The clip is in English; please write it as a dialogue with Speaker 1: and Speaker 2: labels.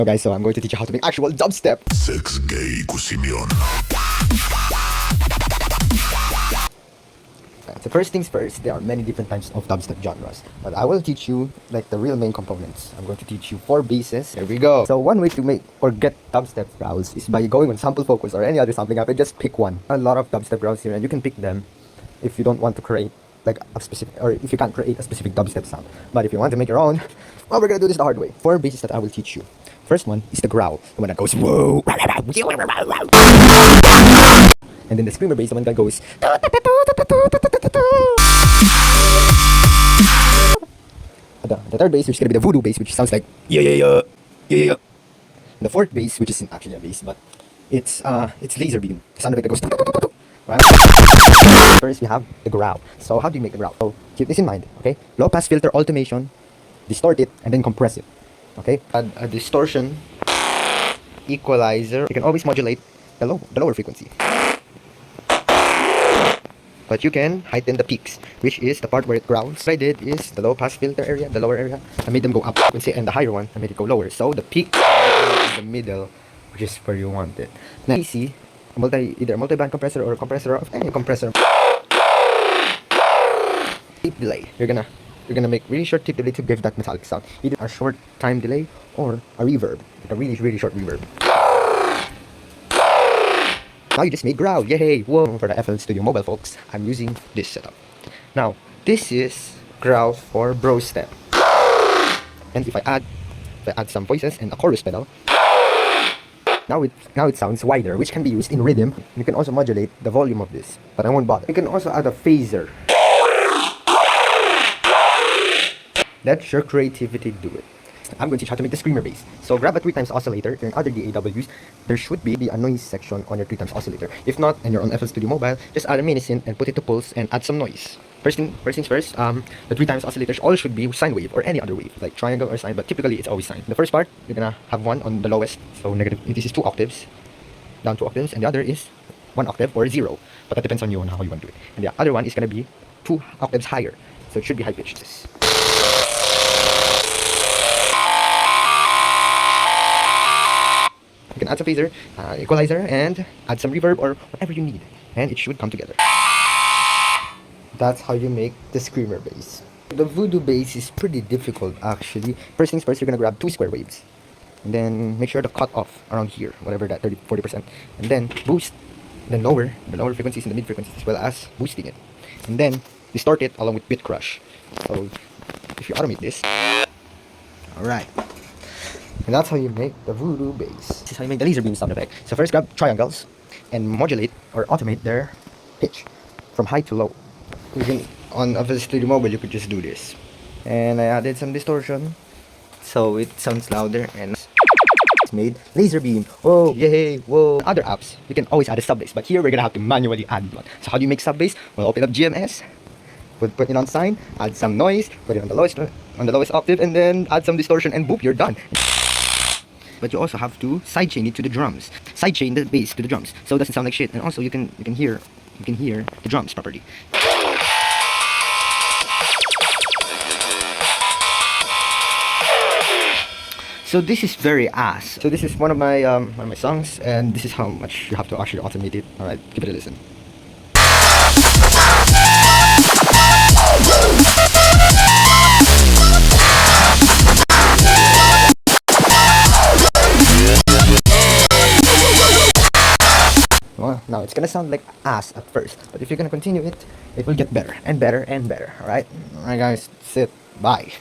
Speaker 1: Okay, so I'm going to teach you how to make actual dubstep.
Speaker 2: Sex gay kusimion.
Speaker 1: So first things first, there are many different types of dubstep genres, but I will teach you like the real main components. I'm going to teach you 4 bases. There we go. So one way to make or get dubstep growls is by going on sample focus or any other sampling app and just pick one. A lot of dubstep growls here, and you can pick them if you don't want to create like a specific, or if you can't create a specific dubstep sound. But if you want to make your own, well, we're gonna do this the hard way. 4 bases that I will teach you. First one is the growl, the one that goes whoa, and then the screamer bass, the one that goes. The third bass, which is gonna be the voodoo bass, which sounds like yeah yeah yeah yeah yeah. The fourth bass, which isn't actually a bass, but it's laser beam. The sound of it that goes. Right? First, we have the growl. So how do you make the growl? So keep this in mind, okay? Low pass filter automation, distort it, and then compress it. Okay? Add a distortion equalizer. You can always modulate the lower frequency. But you can heighten the peaks, which is the part where it growls. What I did is the low pass filter area, the lower area, I made them go up frequency, and the higher one, I made it go lower. So the peak is in the middle, which is where you want it. Now you see either a multi-band compressor or a compressor of any compressor. Tape delay. You're gonna make really short tape delay to give that metallic sound. Either a short time delay or a reverb, like a really short reverb. Now you just made growl, yay! Whoa! For the FL Studio Mobile folks, I'm using this setup. Now, this is growl for bro step. And if I add some voices and a chorus pedal, now it sounds wider, which can be used in rhythm. You can also modulate the volume of this, but I won't bother. You can also add a phaser. Let your creativity do it. I'm going to teach how to make the screamer bass. So grab a 3x oscillator. In other DAWs, there should be a noise section on your 3x oscillator. If not, and you're on FL Studio Mobile, just add a mini synth and put it to pulse and add some noise. First things first, the 3x oscillators all should be sine wave or any other wave, like triangle or sine, but typically it's always sine. The first part, you're gonna have one on the lowest, so negative, this is 2 octaves, down 2 octaves, and the other is 1 octave or 0, but that depends on you on how you want to do it. And the other one is gonna be 2 octaves higher, so it should be high pitched. You can add some phaser, equalizer, and add some reverb or whatever you need, and it should come together. That's how you make the screamer bass. The voodoo bass is pretty difficult actually. First things first, you're gonna grab 2 square waves, and then make sure to cut off around here, whatever that 30-40%, and then boost, then lower the lower frequencies and the mid frequencies as well as boosting it, and then distort it along with bit crush. So if you automate this, all right. And that's how you make the voodoo bass. This is how you make the laser beam sound effect. So first grab triangles and modulate or automate their pitch from high to low. Even on FL Studio Mobile, you could just do this. And I added some distortion, so it sounds louder and it's made laser beam. Whoa, yay, whoa. Other apps, you can always add a sub bass, but here we're gonna have to manually add one. So how do you make sub bass? Well, open up GMS, put it on sine, add some noise, put it on the lowest octave, and then add some distortion, and boop, you're done. But you also have to sidechain it to the drums. Sidechain the bass to the drums, so it doesn't sound like shit. And also you can hear the drums properly. So this is very ass. So this is one of my songs, and this is how much you have to actually automate it. All right, give it a listen. Well, now it's gonna sound like ass at first, but if you're gonna continue it, it will get better and better and better. Alright? Alright guys, that's it. Bye.